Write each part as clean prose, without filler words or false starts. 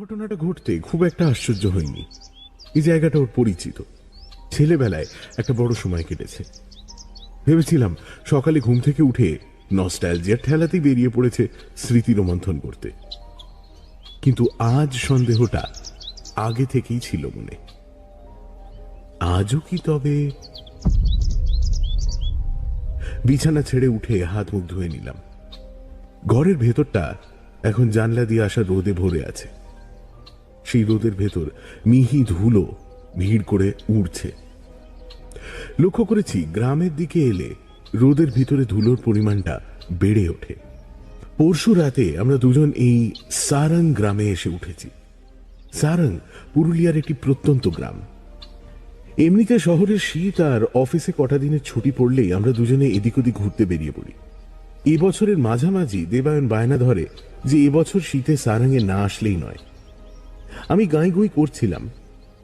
ঘটনাটা ঘটতে খুব একটা আশ্চর্য হয়নি। এই জায়গাটা ওর পরিচিত, ছেলেবেলায় একটা বড় সময় কেটেছে। ভেবেছিলাম সকালে ঘুম থেকে উঠে নস্টালজিয়ার ঠেলাতেই বেরিয়ে পড়েছে স্মৃতি রোমন্থন করতে, কিন্তু আজ সন্দেহটা আগে থেকেই ছিল মনে। আজও কি তবে? বিছানা ছেড়ে উঠে হাত মুখ ধুয়ে নিলাম। ঘরের ভেতরটা এখন জানলা দিয়ে আসা রোদে ভরে আছে। সেই রোদের ভেতর মিহি ধুলো ভিড় করে উড়ছে। লক্ষ্য করেছি গ্রামের দিকে এলে রোদের ভিতরে ধুলোর পরিমাণটা বেড়ে ওঠে। পরশু রাতে আমরা দুজন এই সারং গ্রামে এসে উঠেছি। সারং পুরুলিয়ার একটি প্রত্যন্ত গ্রাম। এমনিতে শহরের শীত আর অফিসে কটা দিনের ছুটি পড়লেই আমরা দুজনে এদিক ওদিক ঘুরতে বেরিয়ে পড়ি। এবছরের মাঝামাঝি দেবায়ন বায়না ধরে যে এবছর শীতে সারঙ্গে না আসলেই নয়। আমি গাঁই করছিলাম,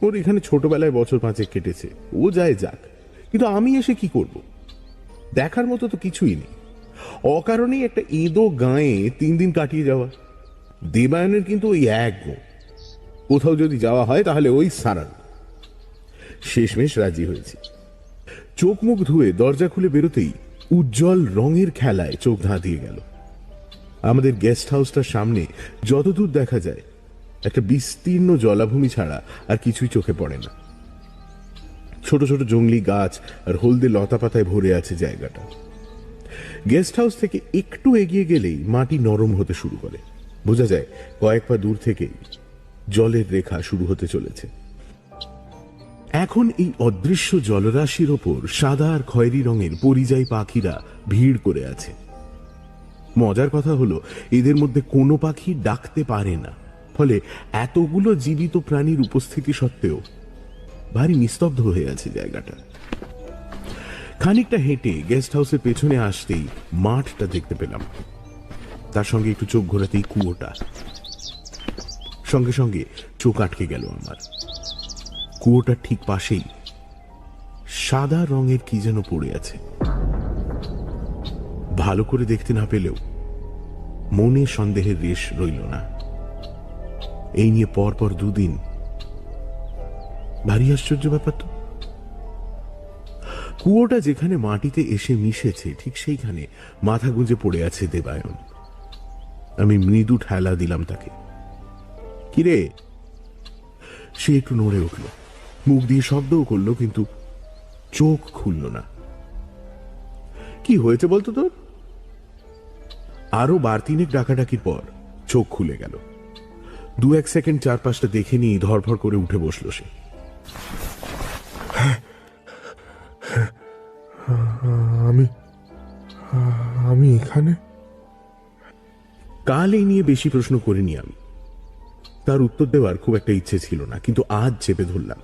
ওর এখানে ছোটবেলায় বছর 5 কেটেছে, ও যায় যাক, কিন্তু আমি এসে কি করব? দেখার মতো তো কিছুই নেই। অকারণেই একটা এঁদো গাঁয়ে 3 দিন কাটিয়ে যাওয়া। দেবায়নের কিন্তু ওই এক গো, কোথাও যদি যাওয়া হয় তাহলে ওই সারাং। শেষমেশ রাজি হয়েছি। চোখ মুখ ধুয়ে দরজা খুলে বেরোতেই উজ্জ্বল রঙের খেলায় চোখ ধাঁধিয়ে গেল। আমাদের গেস্ট হাউসটার সামনে যতদূর দেখা যায় একটা বিস্তীর্ণ জলাভূমি ছাড়া আর কিছুই চোখে পড়ে না। ছোট ছোট জংলি গাছ আর হলদে লতা পাতায় ভরে আছে জায়গাটা। গেস্ট হাউস থেকে একটু এগিয়ে গেলেই মাটি নরম হতে শুরু করে। বোঝা যায় কয়েক পা দূর থেকেই জলের রেখা শুরু হতে চলেছে। এখন এই অদৃশ্য জলরাশির ওপর সাদা আর খয়েরি রঙের পরিযায়ী পাখিরা ভিড় করে আছে। মজার কথা হলো এদের মধ্যে কোনো পাখি ডাকতে পারে না, ফলে এতগুলো জীবিত প্রাণীর উপস্থিতি সত্ত্বেও ভারী নিস্তব্ধ হয়ে আছে জায়গাটা। খানিকটা হেঁটে গেস্ট হাউসের পেছনে আসতেই মাঠটা দেখতে পেলাম। তার সঙ্গে একটু চোখ ঘোরাতেই কুয়োটা। সঙ্গে সঙ্গে চোখ আটকে গেল আমার। কুয়োটার ঠিক পাশেই সাদা রঙের কি যেন পড়ে আছে। ভালো করে দেখতে না পেলেও মনে সন্দেহের রেশ রইল না। এই নিয়ে পরপর 2 দিন। ভারী আশ্চর্য ব্যাপার তো। কুয়োটা যেখানে মাটিতে এসে মিশেছে ঠিক সেইখানে মাথা গুঁজে পড়ে আছে দেবায়ন। আমি মৃদু ঠেলা দিলাম তাকে। কিরে? সে একটু নড়ে উঠল, মুখ দিয়ে শব্দও করলো, কিন্তু চোখ খুলল না। কি হয়েছে বলতো তোর? আরো 2-3 ডাকাডাকির পর চোখ খুলে গেল। 2-1 সেকেন্ড চারপাশটা দেখে নিয়ে ধরফর করে উঠে বসলো সে। আমি এখানে? কাল এই নিয়ে বেশি প্রশ্ন করিনি আমি। তার উত্তর দেওয়ার খুব একটা ইচ্ছে ছিল না, কিন্তু আজ চেপে ধরলাম।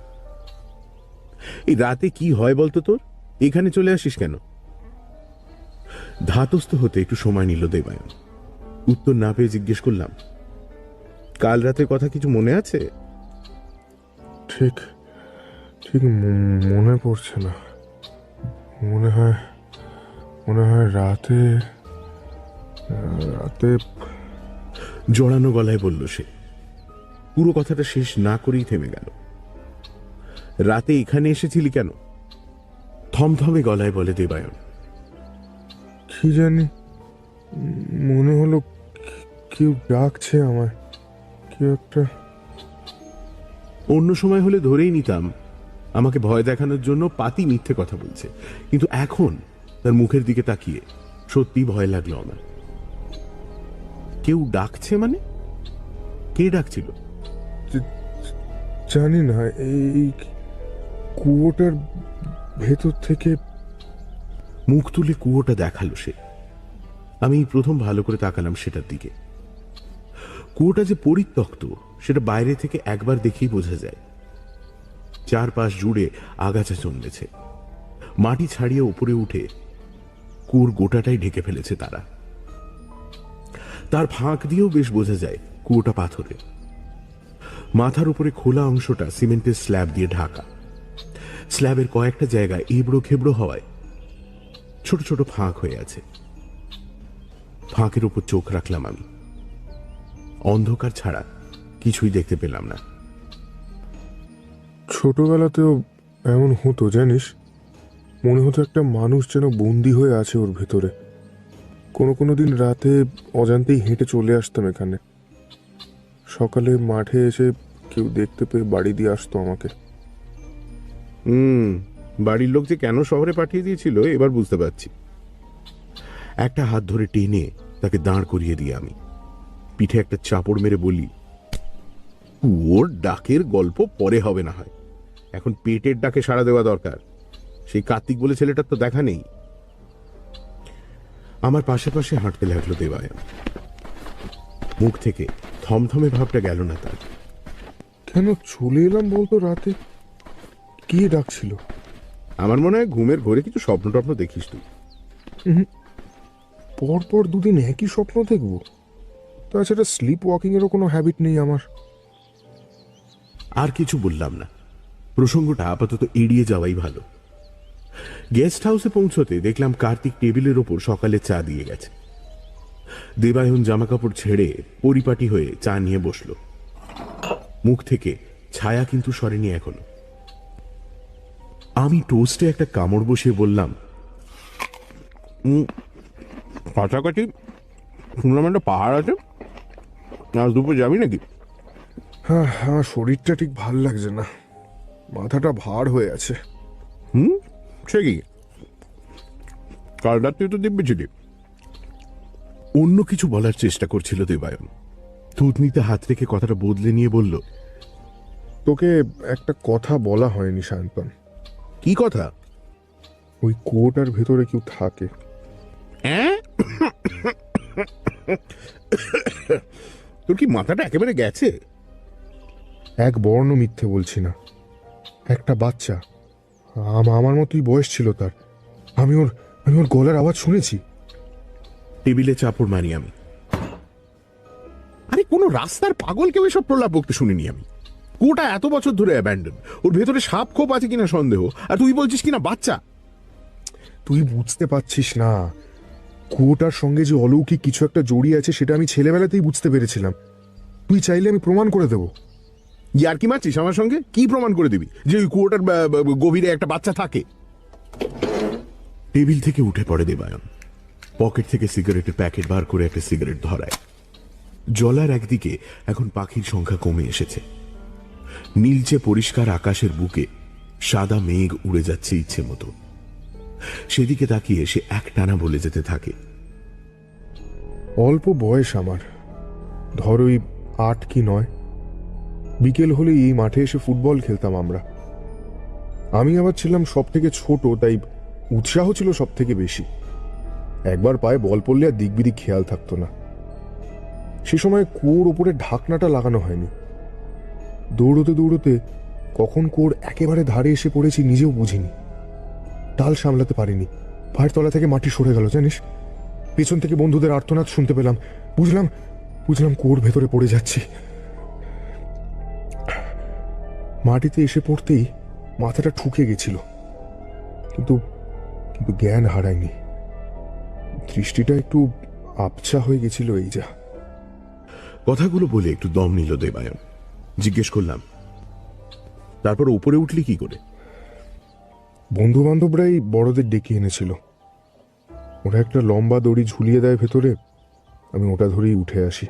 এই রাতে কি হয় বলতো তোর? এখানে চলে আসিস কেন? ধাতস্থ হতে একটু সময় নিল দেবায়ন। উত্তর না পেয়ে জিজ্ঞেস করলাম, কাল রাতের কথা কিছু মনে আছে? ঠিক ঠিক মনে পড়ছে না। মনে হয় রাতে জড়ানো গলায় বলল সে। পুরো কথাটা শেষ না করেই থেমে গেল। রাতে এখানে এসেছিলি কেন? থমথমে গলায় বলে দেবায়ন। কি জানি, মনে হলো কেউ ডাকছে আমায়, কেউ একটা। অন্য সময় হলে ধরেই নিতাম আমাকে ভয় দেখানোর জন্য পাতি মিথ্যে কথা বলছে, কিন্তু এখন তার মুখের দিকে তাকিয়ে সত্যি ভয় লাগলো আমার। কেউ ডাকছে মানে? কে ডাকছিল? জানি না, এই কুয়োটার ভেতর থেকে। মুখ তুলে কুয়োটা দেখালো সে। আমি প্রথম ভালো করে তাকালাম সেটার দিকে। কুয়োটা যে পরিত্যক্ত সেটা বাইরে থেকে একবার দেখেই বোঝা যায়। চারপাশ জুড়ে আগাছা জন্মেছে। মাটি ছাড়িয়ে উপরে উঠে কুয়োর গোটাটাই ঢেকে ফেলেছে তারা। তার ফাঁক দিয়েও বেশ বোঝা যায় কুয়োটা পাথরের। মাথার উপরে খোলা অংশটা সিমেন্টের স্ল্যাব দিয়ে ঢাকা। স্ল্যাবের কয়েকটা জায়গায় এবড়ো খেবড়ো হওয়ায় ছোট ছোট ফাঁক হয়ে আছে। ফাঁকের উপর চোখ রাখলাম আমি। অন্ধকার ছাড়া কিছুই দেখতে পেলাম না। ছোটবেলাতেও এমন হতো জানিস, মনে হতো একটা মানুষ যেন বন্দি হয়ে আছে ওর ভেতরে। কোনো কোনো দিন রাতে অজান্তেই হেঁটে চলে আসতাম এখানে, সকালে মাঠে এসে কেউ দেখতে পেয়ে বাড়ি দিয়ে আসতো আমাকে। বাড়ির লোক যে কেন শহরে পাঠিয়ে দিয়েছিল এবার বুঝতে পারছি। একটা হাত ধরে টেনে তাকে দাঁড় করিয়ে দিয়ে আমি পিঠে একটা চাপড় মেরে বলি, ওর ডাকের গল্প পরে হবে না হয়, এখন পেটের ডাকে সাড়া দেওয়া দরকার। সেই কার্তিক বলে ছেলেটার তো দেখা নেই। আমার পাশে পাশে হাঁটতে লাগলো দেবায়ন। মুখ থেকে থমথমে ভাবটা গেল না তার। কেন চলে এলাম বলতো রাতে? কে ডাকছিল? আমার মনে হয় ঘুমের ঘোরে কিছু স্বপ্ন টপ্ন দেখিস তুই। পরপর দুদিন একই স্বপ্ন দেখবো? তাছাড়া স্লিপ ওয়াকিং এরও কোনো হ্যাবিট নেই আমার। আর কিছু বললাম না, প্রসঙ্গটা আপাতত এড়িয়ে যাওয়াই ভালো। গেস্ট হাউসে পৌঁছতে দেখলাম কার্তিক টেবিলের ওপর সকালে চা দিয়ে গেছে। দেবায়ন জামা কাপড় ছেড়ে পরিপাটি হয়ে চা নিয়ে বসল। মুখ থেকে ছায়া কিন্তু সরেনি এখনো। আমি টোস্টে একটা কামড় বসিয়ে বললাম, কাছাকাছি শুনলাম একটা পাহাড় আছে, আজ দুপুর যাবি নাকি? হ্যাঁ, আমার শরীরটা ঠিক ভাল লাগছে না, মাথাটা ভার হয়ে আছে। সে কি, কাল রাত্রে তো দিব্যি ছিলি। অন্য কিছু বলার চেষ্টা করছিল দেবায়ন, থুতনিতে হাত রেখে কথাটা বদলে নিয়ে বলল, তোকে একটা কথা বলা হয়নি সায়ন্তন। কি কথা? ওই কুয়োটার ভেতরে কেউ থাকে। তোর কি মাথাটা একেবারে গেছে? এক বর্ণ মিথ্যে বলছি না। একটা বাচ্চা, আমার মতোই বয়স ছিল তার। আমি ওর গলার আওয়াজ শুনেছি। টেবিলে চাপড় মারি আমি। আরে কোনো রাস্তার পাগল কেউ এসব প্রলাপ বকতে শুনিনি আমি। কুয়োটা এত বছর ধরে অ্যাবান্ডন, ওর ভেতরে সাপ খোপ আছে কিনা সন্দেহ, আর তুই বলছিস কিনা বাচ্চা। তুই বুঝতে পারছিস না, কুয়োটার সঙ্গে যে অলৌকিক কিছু একটা জড়িয়ে আছে সেটা আমি ছেলেবেলাতেই বুঝতে পেরেছিলাম। তুই চাইলে আমি প্রমাণ করে দেবো। ইয়ার কি মারছিস আমার সঙ্গে? কি প্রমাণ করে দিবি যে ওই কুয়োটার গভীরে একটা বাচ্চা থাকে? টেবিল থেকে উঠে পড়ে দেবায়ন, পকেট থেকে সিগারেটের প্যাকেট বার করে একটা সিগারেট ধরায়। জলার একদিকে এখন পাখির সংখ্যা কমে এসেছে। নীলচে পরিষ্কার আকাশের বুকে সাদা মেঘ উড়ে যাচ্ছে ইচ্ছে মতো। সেদিকে তাকিয়ে সে একটানা বলে যেতে থাকে, অল্প বয়স আমার, ধর ওই 8 কি 9। বিকেল হলেই এই মাঠে এসে ফুটবল খেলতাম আমরা। আমি আবার ছিলাম সব থেকে ছোট, তাই উৎসাহ ছিল সব থেকে বেশি। একবার পায়ে বল পড়লে আর দিক বিদিক খেয়াল থাকতো না। সে সময় কুয়োর ওপরে ঢাকনাটা লাগানো হয়নি। দৌড়তে দৌড়তে কখন কুয়োর একেবারে ধারে এসে পড়েছি নিজেও বুঝিনি। টাল সামলাতে পারিনি, পায়ের তলা থেকে মাটি সরে গেল জানিস। পেছন থেকে বন্ধুদের আর্তনাদ শুনতে পেলাম। বুঝলাম কুয়োর ভেতরে পড়ে যাচ্ছি। মাটিতে এসে পড়তেই মাথাটা ঠুকে গেছিল, কিন্তু জ্ঞান হারায়নি। দৃষ্টিটা একটু আবছা হয়ে গেছিল, এই যা। কথাগুলো বলে একটু দম নিল দেবায়ন। জিজ্ঞেস করলাম, তারপর উপরে উঠলি কি করে? বন্ধু বান্ধবরাই বড়দের ডেকে এনেছিল। ওরা একটা লম্বা দড়ি ঝুলিয়ে দেয় ভেতরে, আমি ওটা ধরেই উঠে আসি।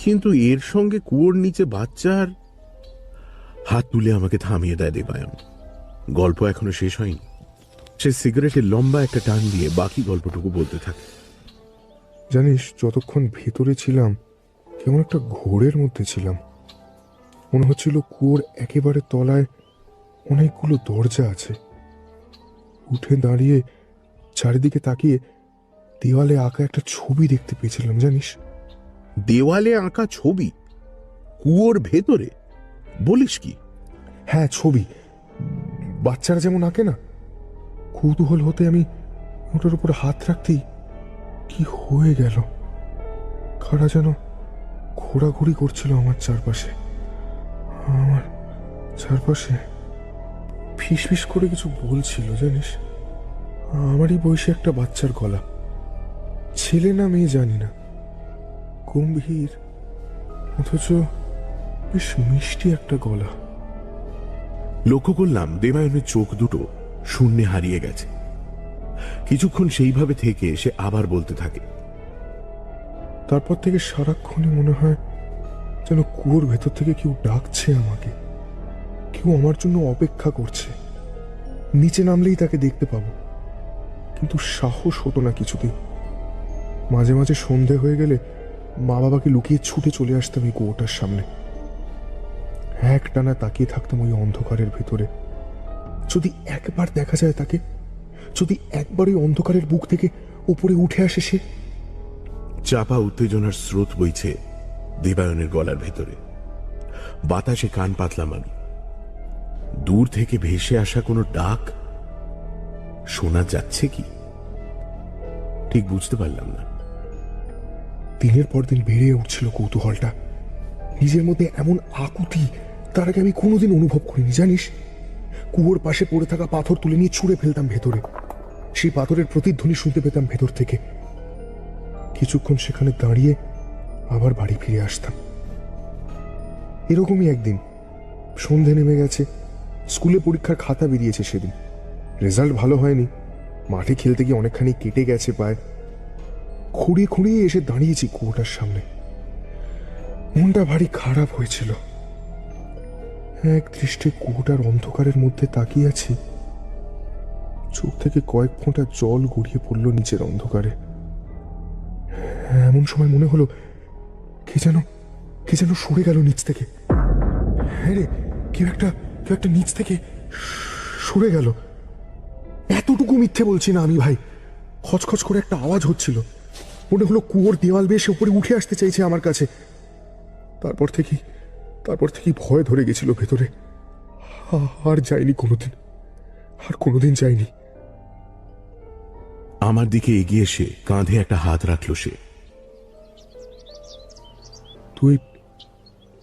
কিন্তু এর সঙ্গে কুয়োর নিচে বাচ্চার। হাত তুলে আমাকে থামিয়ে দেয় দেবায়ন। গল্প এখনো শেষ হয়নি। সে সিগারেটের লম্বা একটা টান দিয়ে বাকি গল্পটুকু বলতে থাকে। জানিস, যতক্ষণ ভেতরে ছিলাম কেমন একটা ঘোরের মধ্যে ছিলাম। মনে হচ্ছিল কুয়োর একেবারে তলায় অনেকগুলো দরজা আছে। উঠে দাঁড়িয়ে চারিদিকে তাকিয়ে দেওয়ালে আঁকা একটা ছবি দেখতে পেয়েছিলাম জানিস। দেওয়ালে আঁকা ছবি? কুয়োর ভেতরে? বলিস কি? হ্যাঁ, ছবি। বাচ্চারা যেমন আঁকে না। কৌতূহল হতে আমি ওটার উপর হাত রাখতেই কি হয়ে গেল। কারা যেন ঘোরাঘুরি করছিল আমার চারপাশে। ফিস করে কিছু বলছিল জানিস। আমারই বয়সী একটা বাচ্চার গলা, ছেলে না মেয়ে জানি না, গম্ভীর অথচ বেশ মিষ্টি একটা গলা। লক্ষ্য করলাম দেবায়নের চোখ দুটো শূন্যে হারিয়ে গেছে। কিছুক্ষণ সেইভাবে থেকে সে আবার বলতে থাকে, তারপর থেকে সারাক্ষণই মনে হয় যেন কুয়োর ভেতর থেকে কেউ ডাকছে আমাকে, কেউ আমার জন্য অপেক্ষা করছে। নিচে নামলেই তাকে দেখতে পাবো, কিন্তু সাহস হতো না কিছুতেই। মাঝে মাঝে সন্ধে হয়ে গেলে মা বাবাকে লুকিয়ে ছুটে চলে আসতাম এই কুয়োটার সামনে। একটানা তাকিয়ে থাকতাম ওই অন্ধকারের ভেতরে। যদি একবার দেখা যায় তাকে, যদি একবার ওই অন্ধকারের বুক থেকে উপরে উঠে আসে সে। চাপা উত্তেজনার স্রোত বইছে দেবায়নের গলার ভেতরে। বাতাসে কান পাতলাম আমি। দূর থেকে ভেসে আসা কোনো ডাক শোনা যাচ্ছে কি ঠিক বুঝতে পারলাম না। দিনের পর দিন বেড়ে উঠছিল কৌতূহলটা। নিজের মধ্যে এমন আকুতি তার আগে আমি কোনোদিন অনুভব করিনি, জানিস। কুয়োর পাশে পড়ে থাকা পাথর তুলে নিয়ে ছুঁড়ে ফেলতাম ভেতরে। সেই পাথরের প্রতিধ্বনি শুনতে পেতাম ভেতর থেকে। কিছুক্ষণ সেখানে দাঁড়িয়ে আবার বাড়ি ফিরে আসতাম। এরকমই একদিন সন্ধে নেমে গেছে, স্কুলে পরীক্ষার খাতা বেরিয়েছে সেদিন। রেজাল্ট ভালো হয়নি, মাঠে খেলতে গিয়ে অনেকখানি কেটে গেছে পায়ে। খুঁড়িয়ে খুঁড়িয়ে এসে দাঁড়িয়েছি কুয়োটার সামনে। মনটা ভারী খারাপ হয়েছিল। এক দৃষ্টে কুয়োটার অন্ধকারের মধ্যে তাকিয়ে আছি। চোখ থেকে কয়েক ফোঁটা জল গড়িয়ে পড়ল নিচের অন্ধকারে। এমন সময় মনে হলো কে যেন সরে গেল নিচ থেকে। হ্যাঁ রে, কেউ একটা নিচ থেকে সরে গেল। এতটুকু মিথ্যে বলছি না আমি ভাই। খচখচ করে একটা আওয়াজ হচ্ছিল। মনে হলো কুয়োর দেওয়াল বেয়ে উপরে উঠে আসতে চাইছে আমার কাছে। তারপর থেকেই ভয় ধরে গেছিল ভেতরে। আর যাইনি কোনোদিন যাইনি। আমার দিকে এগিয়ে এসে কাঁধে একটা হাত রাখল সে।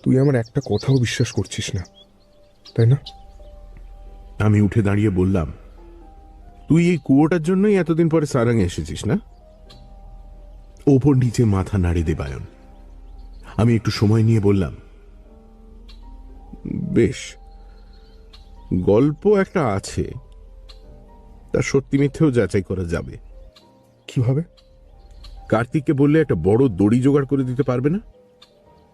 তুই আমার একটা কথাও বিশ্বাস করছিস না, তাই না? আমি উঠে দাঁড়িয়ে বললাম, তুই এই কুয়োটার জন্যই এতদিন পরে সারাং এসেছিস না? ওপর নিচে মাথা নাড়ি দেবায়ন। আমি একটু সময় নিয়ে বললাম, বেশ, গল্প একটা আছে, তার সত্যি মিথ্যেও যাচাই করা যাবে। কিভাবে? কার্তিককে বললে একটা বড় দড়ি জোগাড় করে দিতে পারবে না?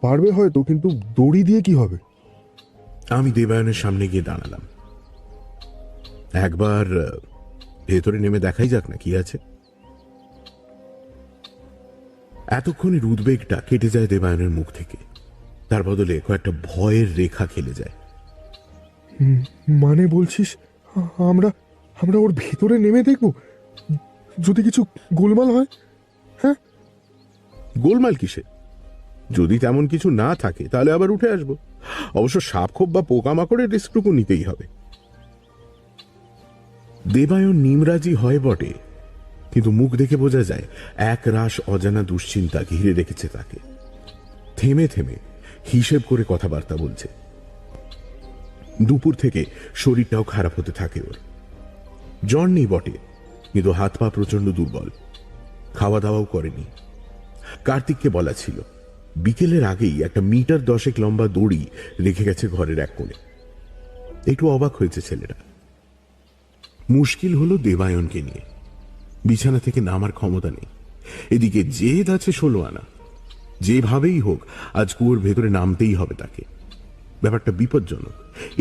পারবে হয়তো, কিন্তু দড়ি দিয়ে কি হবে? আমি দেবায়নের সামনে গিয়ে দাঁড়ালাম। একবার ভেতরে নেমে দেখাই যাক না কি আছে। এতক্ষণের উদ্বেগটা কেটে যায় দেবায়নের মুখ থেকে। তার বদলে কয়েকটা ভয়ের রেখা খেলে যায়। মানে বলছিস আমরা ওর ভেতরে নেমে দেখব? যদি কিছু গোলমাল হয়? হ্যাঁ, গোলমাল কিসে? যদি তেমন কিছু না থাকে তাহলে আবার উঠে আসবো। অবশ্য সাপখোপ বা পোকামাকড়ের রিস্কটুকু নিতেই হবে। দেবায়ন নিমরাজি হয় বটে, কিন্তু মুখ দেখে বোঝা যায় এক রাশ অজানা দুশ্চিন্তা ঘিরে রেখেছে তাকে। থেমে থেমে হিসেব করে কথাবার্তা বলছে। দুপুর থেকে শরীরটাও খারাপ হতে থাকে ওর। জ্বর নেই বটে, কিন্তু হাত পা প্রচন্ড দুর্বল। খাওয়া দাওয়াও করেনি। কার্তিককে বলা ছিল বিকেলের আগেই একটা মিটার 10 লম্বা দড়ি রেখে গেছে ঘরের এক কোণে। একটু অবাক হয়েছে ছেলেটা। মুশকিল হলো দেবায়নকে নিয়ে। বিছানা থেকে নামার ক্ষমতা নেই। এদিকে জেদ আছে 16 আনা। যেভাবেই হোক আজ কুয়োর ভেতরে নামতেই হবে তাকে। ব্যাপারটা বিপজ্জনক।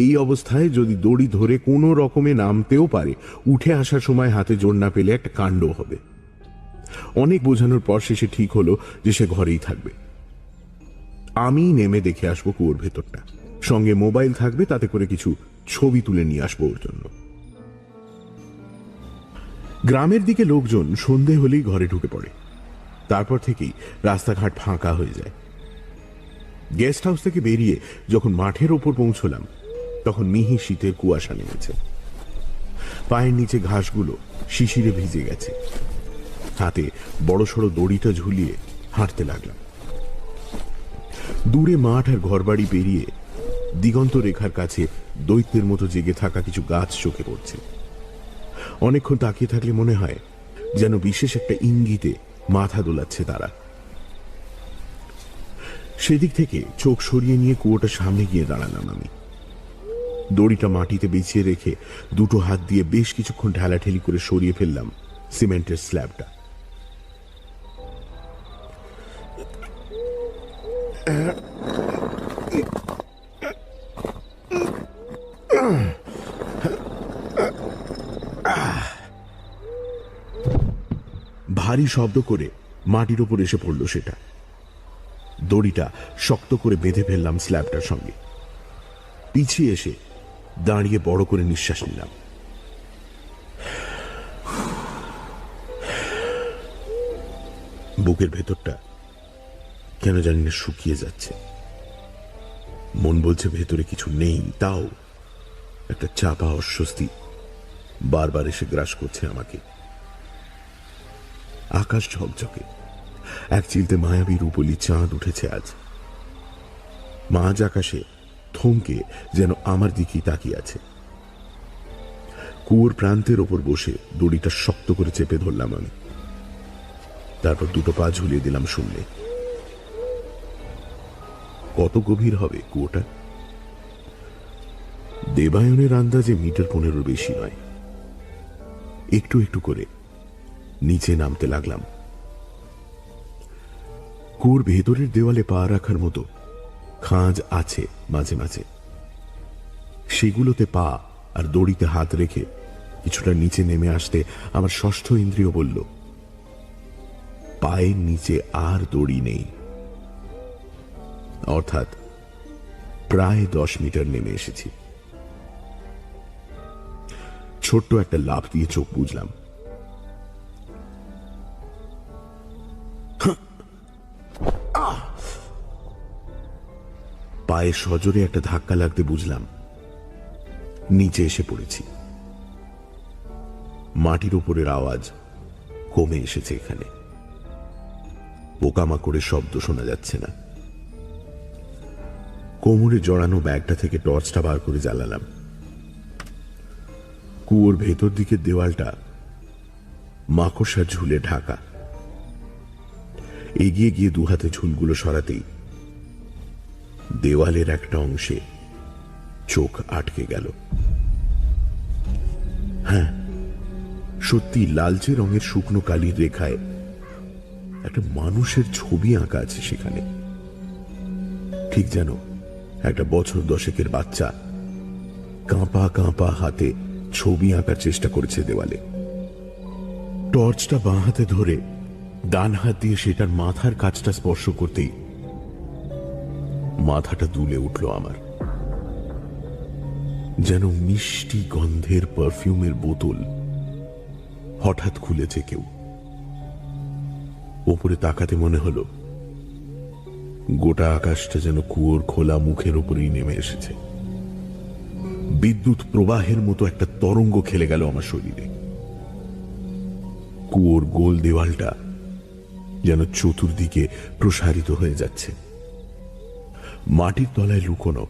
এই অবস্থায় যদি দড়ি ধরে কোনো রকমে নামতেও পারে, উঠে আসার সময় হাতে জোর না পেলে একটা কাণ্ড হবে। অনেক বোঝানোর পর শেষে ঠিক হলো যে সে ঘরেই থাকবে। আমি নেমে দেখে আসবো কুয়োর ভেতরটা। সঙ্গে মোবাইল থাকবে, তাতে করে কিছু ছবি তুলে নিয়ে আসবো ওর জন্য। গ্রামের দিকে লোকজন সন্ধে হলেই ঘরে ঢুকে পড়ে। তারপর থেকেই রাস্তাঘাট ফাঁকা হয়ে যায়। গেস্ট হাউস থেকে বেরিয়ে যখন মাঠের ওপর পৌঁছলাম, তখন মিহি শীতের কুয়াশা নেমেছে। পায়ের নিচে ঘাসগুলো শিশিরে ভিজে গেছে। হাতে বড়সড় দড়িটা ঝুলিয়ে হাঁটতে লাগলাম। দূরে মাঠ আর ঘরবাড়ি পেরিয়ে দিগন্ত রেখার কাছে দৈত্যের মতো জেগে থাকা কিছু গাছ চোখে পড়ছে। অনেকক্ষণ তাকিয়ে থাকলে মনে হয় যেন বিশেষ একটা ইঙ্গিতে মাথা দোলাচ্ছে তারা। সেদিক থেকে চোখ সরিয়ে নিয়ে কুয়োটার সামনে গিয়ে দাঁড়ালাম আমি। দড়িটা মাটিতে বিছিয়ে রেখে দুটো হাত দিয়ে বেশ কিছুক্ষণ ঠেলাঠেলি করে সরিয়ে ফেললাম সিমেন্টের স্ল্যাবটা। ভারী শব্দ করে মাটির উপর এসে পড়ল সেটা। দড়িটা শক্ত করে বেঁধে ফেললাম স্ল্যাবটার সঙ্গে। পিছিয়ে এসে দাঁড়িয়ে বড় করে নিঃশ্বাস নিলাম। বুকের ভেতরটা কেন জানি না শুকিয়ে যাচ্ছে। মন বলছে ভেতরে কিছু নেই, তাও একটা চাপা অস্বস্তি বারবার এসে গ্রাস করছে আমাকে। আকাশ ঝকঝকে, এক চিলতে মায়াবী রূপলি চাঁদ উঠেছে আজ। মাঝ আকাশে থমকে যেন আমার দিকেই তাকিয়ে আছে। কুয়োর প্রান্তের ওপর বসে দড়িটা শক্ত করে চেপে ধরলাম আমি। তারপর দুটো পা ঝুলিয়ে দিলাম শূন্যে। কত গভীর হবে কুয়োটা? দেবায়নের আন্দাজে মিটার 15 বেশি নয়। একটু একটু করে নিচে নামতে লাগলাম। কুয়োর ভেতরের দেওয়ালে পা রাখার মতো খাঁজ আছে মাঝে মাঝে। সেগুলোতে পা আর দড়িতে হাত রেখে কিছুটা নিচে নেমে আসতে আমার ষষ্ঠ ইন্দ্রিয় বলল, পায়ের নিচে আর দড়ি নেই। অর্থাৎ প্রায় 10 মিটার নেমে এসেছি। ছোট্ট একটা লাফ দিয়ে চোখ বুঝলাম। পায়ে সজোরে একটা ধাক্কা লাগতে বুঝলাম নিচে এসে পড়েছি। মাটির উপরের আওয়াজ কমে এসেছে এখানে। পোকামাকড়ের শব্দ শোনা যাচ্ছে না। কোমরে জড়ানো ব্যাগটা থেকে টর্চটা বার করে জ্বালালাম। কুয়োর ভেতর দিকের দেওয়ালটা মাকড়সার ঝুলে ঢাকা। এগিয়ে গিয়ে দুহাতে ঝুলগুলো সরাতেই দেওয়ালের একটা অংশে চোখ আটকে গেল। হ্যাঁ, সত্যি লালচে রঙের শুকনো কালির রেখায় একটা মানুষের ছবি আঁকা আছে সেখানে। ঠিক যেন একটা বছর 10-এর বাচ্চা কাঁপা কাঁপা হাতে ছবি আঁকার চেষ্টা করেছে দেওয়ালে। টর্চটা বাঁ হাতে ধরে ডান হাত দিয়ে সেটার মাথার কাছটা স্পর্শ করতেই মাথাটা দুলে উঠল আমার। যেন মিষ্টি গন্ধের পারফিউমের বোতল হঠাৎ খুলেছে কেউ। ওপরে তাকাতে মনে হলো গোটা আকাশটা যেন কুয়োর খোলা মুখের উপরেই নেমে এসেছে। বিদ্যুৎ প্রবাহের মতো একটা তরঙ্গ খেলে গেল আমার শরীরে। কুয়োর গোল দেওয়ালটা যেন চতুর্দিকে প্রসারিত হয়ে যাচ্ছে। মাটির তলায় লুকোনো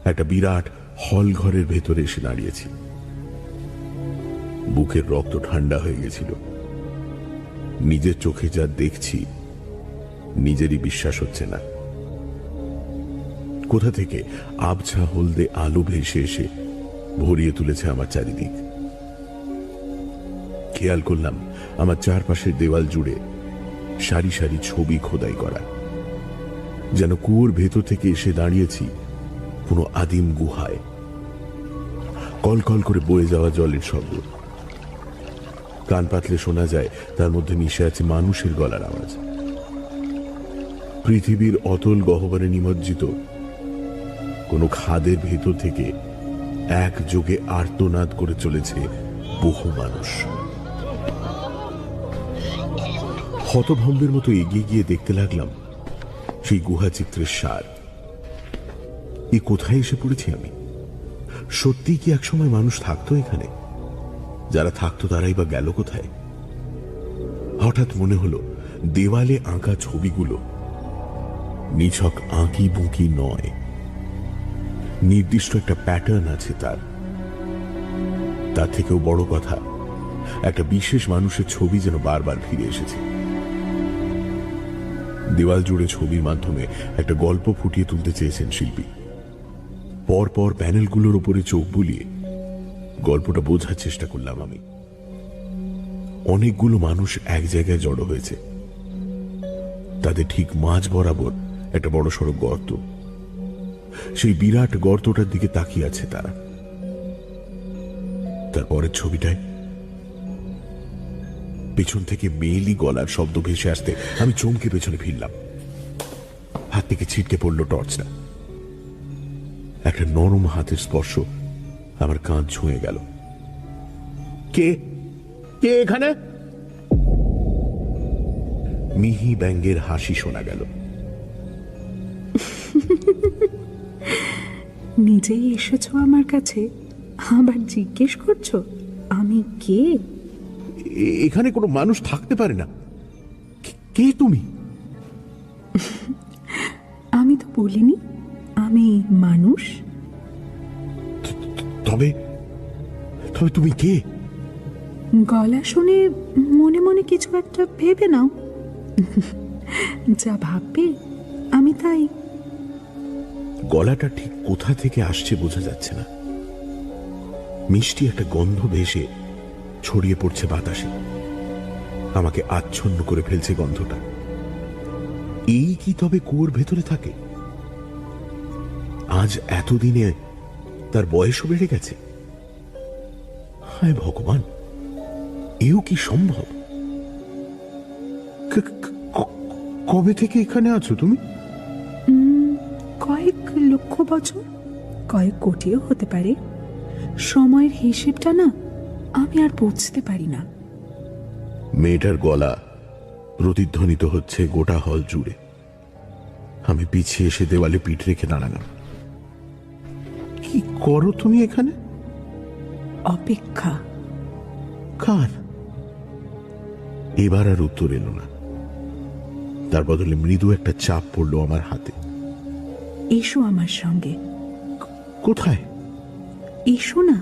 একটা বিরাট হল ঘরের ভেতরে এসে দাঁড়িয়েছি। বুকের রক্ত ঠান্ডা হয়ে গেছিল। নিজের চোখে যা দেখছি নিজেরই বিশ্বাস হচ্ছে না। কোথা থেকে আবছা হলদে আলো ভেসে এসে ভরিয়ে তুলেছে আমার চারিদিক। খেয়াল করলাম আমার চারপাশের দেওয়াল জুড়ে সারি সারি ছবি খোদাই করা, যেন কুয়োর ভেতর থেকে এসে দাঁড়িয়েছি কোনো আদিম গুহায়। কলকল করে বয়ে যাওয়া জলের শব্দ, কান পাতলে শোনা যায় তার মধ্যে মিশে আছে মানুষের গলার আওয়াজ। পৃথিবীর অতল গহ্বরে নিমজ্জিত কোন খাদের ভেতর থেকে একযোগে আর্তনাদ করে চলেছে বহু মানুষ। হতভম্বের মতো এগিয়ে গিয়ে দেখতে লাগলাম সেই গুহা চিত্রের সার। এ কোথায় এসে পড়েছি আমি? সত্যি কি একসময় মানুষ থাকতো এখানে? যারা থাকতো তারাই বা গেল কোথায়? হঠাৎ মনে হলো দেওয়ালে আঁকা ছবিগুলো নিছক আঁকি বুঁকি নয়, নির্দিষ্ট একটা প্যাটার্ন আছে তার থেকেও বড় কথা, একটা বিশেষ মানুষের ছবি যেন বারবার ফিরে এসেছে। দেওয়াল জুড়ে ছবির মাধ্যমে একটা গল্প ফুটিয়ে তুলতে চেয়েছেন শিল্পী। পর পর প্যানেলগুলোর উপরে চোখ বুলিয়ে গল্পটা বোঝার চেষ্টা করলাম আমি। অনেকগুলো মানুষ এক জায়গায় জড়ো হয়েছে, তাদের ঠিক মাঝ বরাবর একটা বড় সড়ো গর্ত। সেই বিরাট গর্তটার দিকে তাকিয়ে আছে তারা। তারপরের ছবিটায় পেছন থেকে মেয়েলি গলার শব্দ ভেসে আসতে আমি চমকে পেছনে ফিরলাম। হাত থেকে ছিটকে পড়ল টর্চটা। একটা নরম হাতের স্পর্শ আমার কাঁধ ছুঁয়ে গেল। কে কে এখানে? মিহি ব্যঙ্গের হাসি শোনা গেল। নিজেই এসেছো আমার কাছে, আবার জিজ্ঞেস করছো আমি কে? এখানে কোনো মানুষ থাকতে পারে না। কে তুমি? আমি তো বলিনি আমি মানুষ। তবে তবে তুমি কে? গলা শুনে মনে মনে কিছু একটা ভেবে নাও। যা ভাববে আমি তাই। গলাটা ঠিক কোথা থেকে আসছে বোঝা যাচ্ছে না। মিষ্টি একটা গন্ধ ভেসে ছড়িয়ে পড়ছে বাতাসে, আমাকে আচ্ছন্ন করে ফেলছে গন্ধটা। এই কি তবে কুয়োর ভেতরে থাকে? আজ এতদিনে তার বয়সও বেড়ে গেছে। হায় ভগবান, এও কি সম্ভব? কবে থেকে এখানে আছো তুমি? কয়েক লক্ষ বছর, কয়েক কোটিও হতে পারে। সময়ের হিসেবটা না আমি আর বুঝতে পারি না। মেয়েটার গলা প্রতিধ্বনিত হচ্ছে গোটা হল জুড়ে। আমি পিছিয়ে এসে দেওয়ালে পিঠ রেখে দাঁড়ালাম। কি করো তুমি এখানে? অপেক্ষা। কার? এবার আর উত্তর এলো না। তার বদলে মৃদু একটা চাপ পড়লো আমার হাতে। এসো আমার সঙ্গে। কোথায়? এসো না।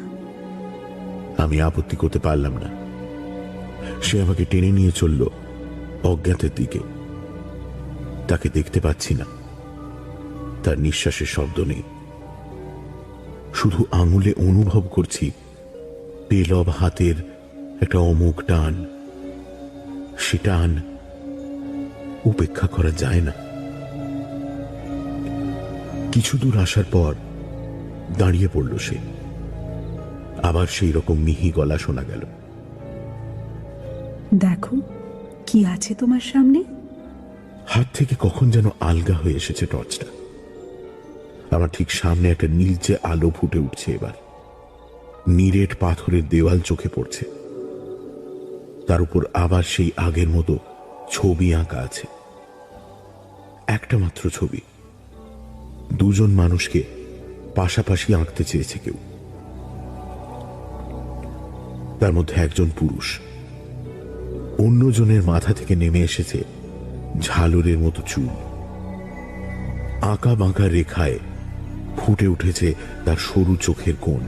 আমি আপত্তি করতে পারলাম না। সে আমাকে টেনে নিয়ে চলল অজ্ঞাতের দিকে। তাকে দেখতে পাচ্ছি না, তার নিঃশ্বাসের শব্দ নেই। শুধু আঙুলে অনুভব করছি পেলব হাতের একটা অমুক টান। সে টান উপেক্ষা করা যায় না। কিছু দূর আসার পর দাঁড়িয়ে পড়ল সে। আবার সেই রকম মিহি গলা শোনা গেল। দেখো কি আছে তোমার সামনে। হাত থেকে কখন যেন আলগা হয়ে এসেছে টর্চটা। আমার ঠিক সামনে একটা নীলচে আলো ফুটে উঠছে। এবার নিরেট পাথরের দেওয়াল চোখে পড়ছে। তার উপর আবার সেই আগের মতো ছবি আঁকা আছে। একটা মাত্র ছবি। দুজন মানুষকে পাশাপাশি আঁকতে চেয়েছে কেউ। তার মধ্যে একজন পুরুষ, অন্যজনের মাথা থেকে নেমে এসেছে ঝালরের মতো চুল। আঁকা বাঁকা রেখায় ফুটে উঠেছে তার সরু চোখের কোণ।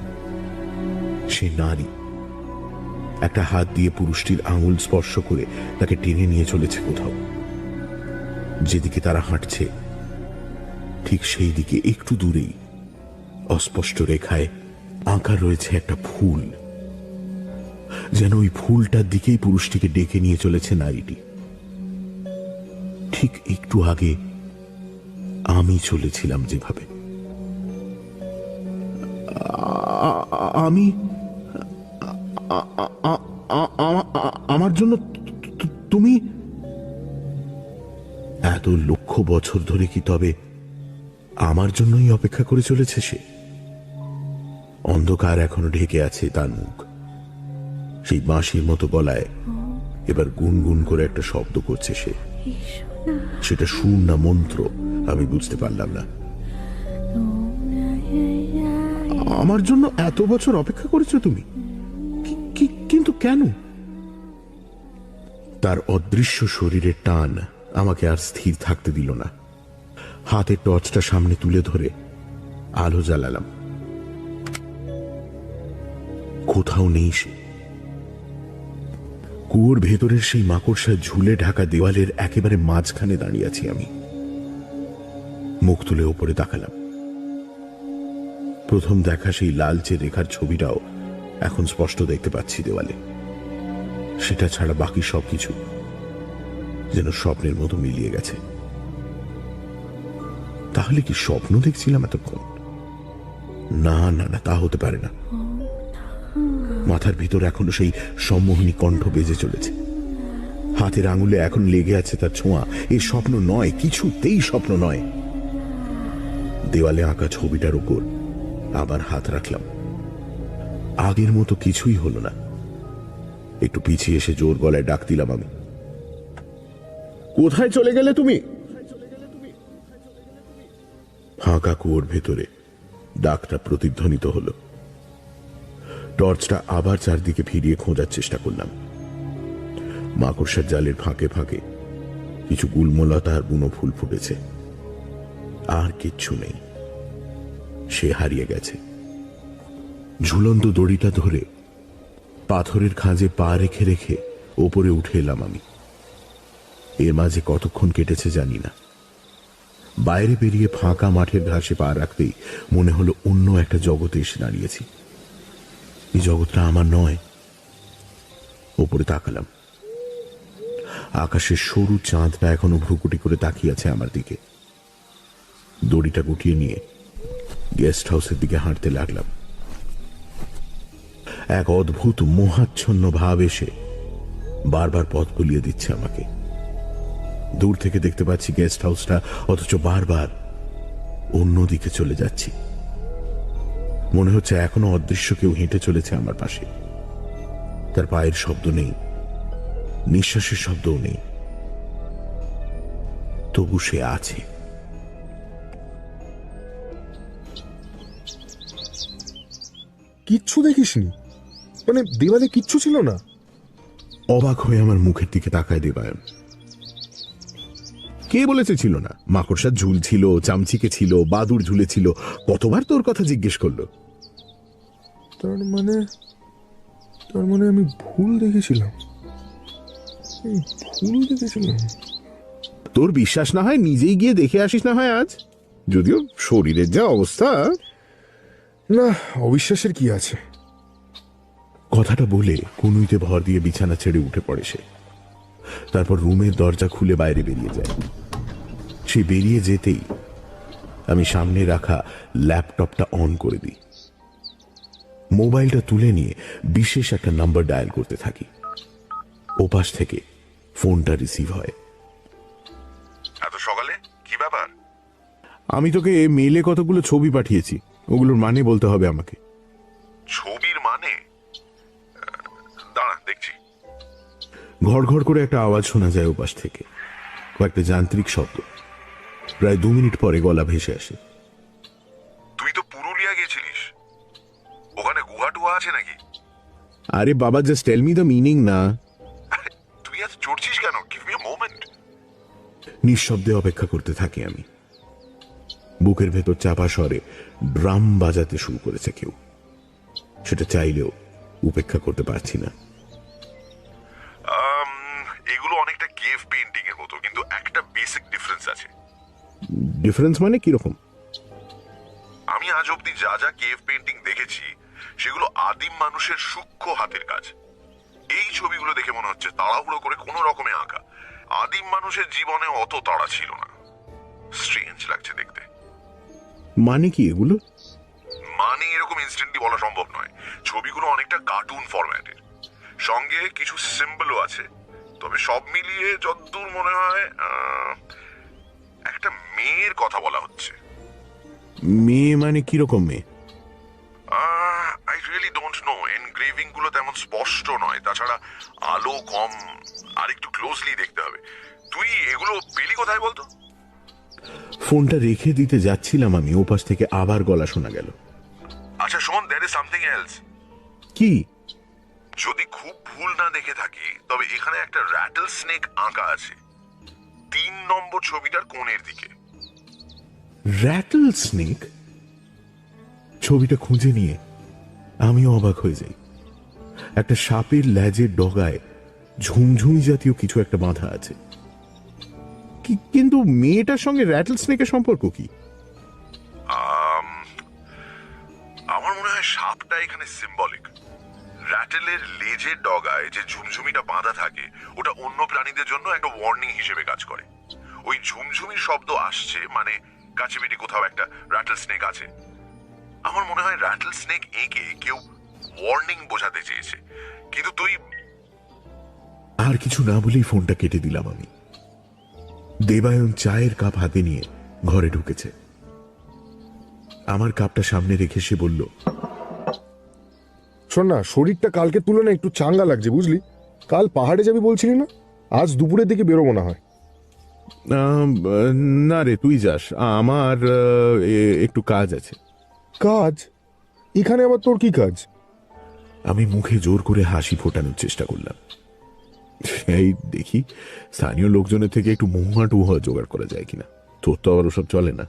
সে নারী। একটা হাত দিয়ে পুরুষটির আঙুল স্পর্শ করে তাকে টেনে নিয়ে চলেছে কোথাও। যেদিকে তারা হাঁটছে ঠিক সেই দিকে একটু দূরেই অস্পষ্ট রেখায় আঁকা রয়েছে একটা ফুল। যেন ওই ফুলটার দিকেই পুরুষটিকে ডেকে নিয়ে চলেছে নারীটি। ঠিক একটু আগে আমি চলেছিলাম যেভাবে। আমি আমার জন্য তুমি এত লক্ষ বছর ধরে কি তবে আমার জন্যই অপেক্ষা করে চলেছে সে? অন্ধকার এখনো ঢেকে আছে তার মুখ। সেই বাঁশির মতো গলায় এবার গুনগুন করে একটা শব্দ করছে সে। সেটা সুর না মন্ত্র আমি বুঝতে পারলাম না। আমার জন্য এত বছর অপেক্ষা করেছো তুমি? কিন্তু কেন? তার অদৃশ্য শরীরের টান আমাকে আর স্থির থাকতে দিল না। হাতের টর্চটা সামনে তুলে ধরে আলো জ্বালালাম। কোথাও নেই সে। কুয়োর ভেতরের সেই মাকড়সায় ঝুলে ঢাকা দেওয়ালের একেবারে মাঝখানে দাঁড়িয়ে আছি আমি। মুখ তুলে ওপরে তাকালাম। প্রথম দেখা সেই লালচে রেখার ছবিটাও এখন স্পষ্ট দেখতে পাচ্ছি দেওয়ালে। সেটা ছাড়া বাকি সবকিছু যেন স্বপ্নের মতো মিলিয়ে গেছে। তাহলে কি স্বপ্ন দেখছিলাম এতক্ষণ? না না না, তা হতে পারে না। মাথার ভিতর এখনো সেই সম্মোহনী কণ্ঠ বেজে চলেছে। হাতের আঙুলে এখন লেগে আছে তার ছোঁয়া। এই স্বপ্ন নয়, কিছুতেই স্বপ্ন নয়। দেওয়ালে আঁকা ছবিটার উপর আবার হাত রাখলাম। আগের মতো কিছুই হলো না। একটু পিছিয়ে এসে জোর গলায় ডাক দিলাম আমি, কোথায় চলে গেলে তুমি? ফাঁকা কুয়োর ভেতরে ডাকটা প্রতিধ্বনিত হলো। টর্চটা আবার চারদিকে ফিরিয়ে খোঁজার চেষ্টা করলাম। মাকড়সার জালের ফাঁকে ফাঁকে কিছু গুলমলতা আর বুনো ফুল ফুটেছে। আর কিচ্ছু নেই, সে হারিয়ে গেছে। ঝুলন্ত দড়িটা ধরে পাথরের খাঁজে পা রেখে রেখে ওপরে উঠে এলাম আমি। এর মাঝে কতক্ষণ কেটেছে জানি না। বাইরে বেরিয়ে ফাঁকা মাঠের ঘাসে পা রাখতেই মনে হলো অন্য একটা জগতে এসে দাঁড়িয়েছি। এই জগৎটা আমার নয়। ওপরে তাকালাম। আকাশের সরু চাঁদটা এখনো ভ্রুকুটি করে তাকিয়ে আছে আমার দিকে। দড়িটা গুটিয়ে নিয়ে গেস্ট হাউসের দিকে হাঁটতে লাগলাম। এক অদ্ভুত মোহাচ্ছন্ন ভাব এসে বারবার পথ ভুলিয়ে দিচ্ছে আমাকে। দূর থেকে দেখতে পাচ্ছি গেস্ট হাউসটা, অথচ বারবার অন্যদিকে চলে যাচ্ছি। মনে হচ্ছে এখনো অদৃশ্য কেউ হেঁটে চলেছে আমার পাশে। তার পায়ের শব্দ নেই, নিঃশ্বাসের শব্দও নেই, তবু সে আছে। কিচ্ছু দেখিসনি? মানে দেওয়ালে কিচ্ছু ছিল না? অবাক হয়ে আমার মুখের দিকে তাকায় দেবায়ন। কে বলেছে ছিল না? মাকড়সার ঝুল ছিল, চামচিকে ছিল, বাদুর ঝুলেছিল। কতবার তোর কথা জিজ্ঞেস করলো? তার মানে আমি ভুল দেখেছিলাম। তোর বিশ্বাস না হয় নিজেই গিয়ে দেখে আসিস না হয় আজ। যদিও শরীরের যা অবস্থা। না, অবিশ্বাসের কি আছে? কথাটা বলে কনুইতে ভর দিয়ে বিছানা ছেড়ে উঠে পড়ে সে। তারপর রুমের দরজা খুলে বাইরে বেরিয়ে যায়। সে বেরিয়ে যেতেই আমি সামনে রাখা ল্যাপটপটা অন করে দিই। মোবাইলটা তুলে নিয়ে বিশেষ একটা নাম্বার ডায়াল করতে থাকি। ওপাশ থেকে ফোনটা রিসিভ হয়। এত সকালে কি ব্যাপার? আমি তোকে মেইলে কতগুলো ছবি পাঠিয়েছি, ওগুলোর মানে বলতে হবে আমাকে। ছবির মানে? দাঁড়া দেখছি। ঘর ঘর করে একটা আওয়াজ শোনা যায় ওপাশ থেকে। কয়েকটা যান্ত্রিক শব্দ। প্রায় 2 মিনিট পরে গলা ভেসে আসে। তুই তো পুরুলিয়া গেছিলিস, ওখানে গুহা টুহা আছে নাকি? আরে বাবা, just tell me the meaning না। তুই এত চড়ছিস কেন? Give me a moment. নিঃশব্দে অপেক্ষা করতে থাকি আমি। বুকের ভেতর চাপা স্বরে ড্রাম বাজাতে শুরু করেছে কেউ। সেটা চাইলেও উপেক্ষা করতে পারছি না। এগুলো অনেকটা কেভ পেইন্টিং এর মতো, কিন্তু একটা বেসিক ডিফারেন্স আছে। ডিফারেন্স মানে কিরকম? আমি আজ অব্দি যা যা কেভ পেইন্টিং দেখেছি সেগুলো আদিম মানুষের সূক্ষ্ম হাতের কাজ। এই ছবিগুলো দেখে মনে হচ্ছে তাড়াহুড়ো করে কোনো রকমে আঁকা। আদিম মানুষের জীবনে অত তাড়া ছিল না। স্ট্রেঞ্জ লাগছে দেখতে। মানে কি এগুলো? মানে এরকম ইনস্ট্যান্টলি বলা সম্ভব নয়। ছবিগুলো অনেকটা কার্টুন ফরম্যাটের, সঙ্গে কিছু সিম্বলও আছে। তবে সব মিলিয়ে যতদূর মনে হয় একটা মেয়ের কথা বলা হচ্ছে। মেয়ে মানে কিরকম মেয়ে? I really don't know. Engraving গুলো তেমন স্পষ্ট নয়, তাছাড়া আলো কম, আর একটু ক্লোজলি দেখতে হবে। তুই এগুলো পেলি কোথায় বলতো? ফোনটা রেখে দিতে যাচ্ছিলাম আমি, ওপাশ থেকে আবার গলা শোনা গেল। আচ্ছা শোন, দ্যার ইজ সামথিং এলস। কি? যদি খুব ভুল না দেখে থাকি তবে এখানে একটা র্যাটল স্নেক আঁকা আছে 3 নম্বর ছবিটার কোণের দিকে। Rattle snake? ছবিটা খুঁজে নিয়ে আমিও অবাক হয়ে যাই। একটা সাপের ল্যাজের ডগায় ঝুমঝুমি জাতীয় কিছু একটা বাঁধা আছে। কিন্তু মেয়েটার সঙ্গে র্যাটল স্নেকের সম্পর্ক কি? আমার মনে হয় সাপটা এখানে সিম্বলিক। র্যাটেলের লেজের ডগায় যে ঝুমঝুমিটা বাঁধা থাকে ওটা অন্য প্রাণীদের জন্য একটা ওয়ার্নিং হিসেবে কাজ করে। ওই ঝুমঝুমির শব্দ আসছে মানে কাছেপিঠে কোথাও একটা র্যাটল স্নেক আছে। আমার মনে হয় র্যাটল স্নেক এঁকে কেউ ওয়ার্নিং বোঝাতে চেয়েছে। কিন্তু তুই আর কিছু না বলেই ফোনটা কেটে দিলাম আমি। দেবায়ন চায়ের কাপ হাতে নিয়ে ঘরে ঢুকেছে। আমার কাপটা সামনে রেখে সে বলল, শোন না, শরীরটা কালকে তুলনায় একটু চাঙ্গা লাগছে বুঝলি। কাল পাহাড়ে যাবি বলছিলি না? আজ দুপুরের দিকে বেরোবো না হয়। না রে, তুই যাস, আমার একটু কাজ আছে। কাজ? এখানে আবার তোর কি কাজ? আমি মুখে জোর করে হাসি ফোটানোর চেষ্টা করলাম। এই দেখি স্থানীয় লোকজনের থেকে একটু মহুয়া টুহা জোগাড় করা যায় কিনা। তোর তো আবার ওসব চলে না।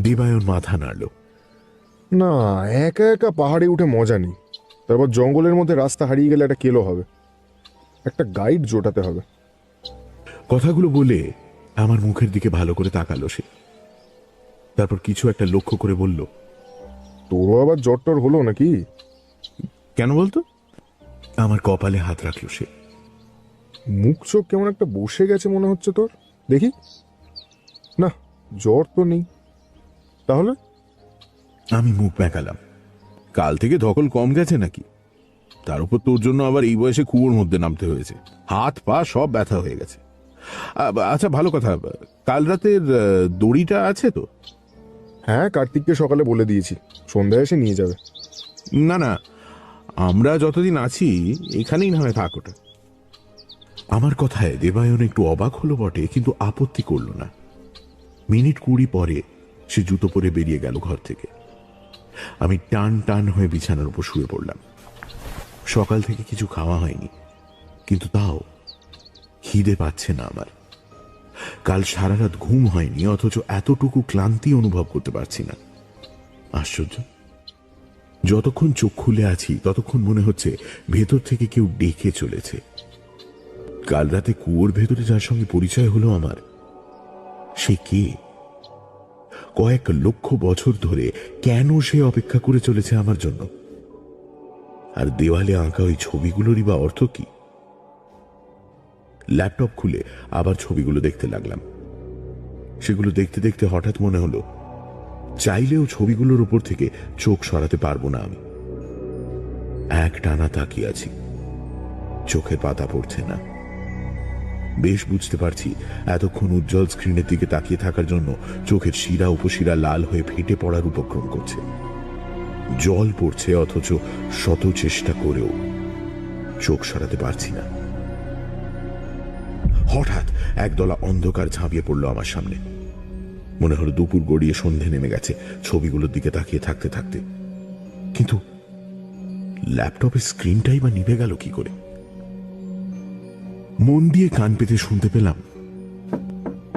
দেবায়ন মাথা নাড়ল। না, একা একা পাহাড়ে উঠে মজা নেই। তারপর জঙ্গলের মধ্যে রাস্তা হারিয়ে গেলে একটা কেলো হবে। একটা গাইড জোটাতে হবে। কথাগুলো বলে আমার মুখের দিকে ভালো করে তাকালো সে। তারপর কিছু একটা লক্ষ্য করে বলল, তোরও আবার জ্বর টর হলো নাকি? কেন বলতো? আমার কপালে হাত রাখলো সে। মুখ চোখ কেমন একটা বসে গেছে মনে হচ্ছে তোর। দেখি না, জ্বর তো নেই। তাহলে? আমি মুখ বেঁকালাম। কাল থেকে ধকল কম গেছে নাকি? তার উপর তোর জন্য আবার এই বয়সে কুয়োর মধ্যে নামতে হয়েছে। হাত পা সব ব্যথা হয়ে গেছে। আচ্ছা, ভালো কথা, কাল রাতের দড়িটা আছে তো? হ্যাঁ, কার্তিককে সকালে বলে দিয়েছি, সন্ধ্যায় এসে নিয়ে যাবে। না না, আমরা যতদিন আছি এখানেই না হয় থাক ওটা। আমার কথায় দেবায়ন একটু অবাক হলো বটে, কিন্তু আপত্তি করল না। মিনিট 20 পরে সে জুতো পরে বেরিয়ে গেল ঘর থেকে। আমি টান টান হয়ে বিছানার উপর শুয়ে পড়লাম। সকাল থেকে কিছু খাওয়া হয়নি, কিন্তু তাও খিদে পাচ্ছে না আমার। কাল সারা রাত ঘুম হয়নি, অথচ এতটুকু ক্লান্তি অনুভব করতে পারছি না। আশ্চর্য, যতক্ষণ চোখ খুলে আছি ততক্ষণ মনে হচ্ছে ভেতর থেকে কেউ ডেকে চলেছে। কাল রাতে কুয়োর ভেতরে যার সঙ্গে পরিচয় হলো আমার, সে কে? কয়েক লক্ষ বছর ধরে কেন সে অপেক্ষা করে চলেছে আমার জন্য? আর দেওয়ালে আঁকা ওই ছবিগুলোরই বা অর্থ কি? ল্যাপটপ খুলে আবার ছবিগুলো দেখতে লাগলাম। সেগুলো দেখতে দেখতে হঠাৎ মনে হলো চাইলেও ছবিগুলোর উপর থেকে চোখ সরাতে পারবো না আমি। এক টানা তাকিয়ে আছি, চোখের পাতা পড়ছে না। বেশ বুঝতে পারছি এতক্ষণ উজ্জ্বল স্ক্রিনের দিকে তাকিয়ে থাকার জন্য চোখের শিরা উপশিরা লাল হয়ে ফেটে পড়ার উপক্রম করছে। জল পড়ছে, অথচ শত চেষ্টা করেও চোখ সরাতে পারছি না। হঠাৎ একদলা অন্ধকার ঝাঁপিয়ে পড়লো আমার সামনে। মনে হলো দুপুর গড়িয়ে সন্ধে নেমে গেছে ছবিগুলোর দিকে তাকিয়ে থাকতে থাকতে। কিন্তু ল্যাপটপের স্ক্রিনটাই বা নিভে গেল কি করে? মন দিয়ে কান পেতে শুনতে পেলাম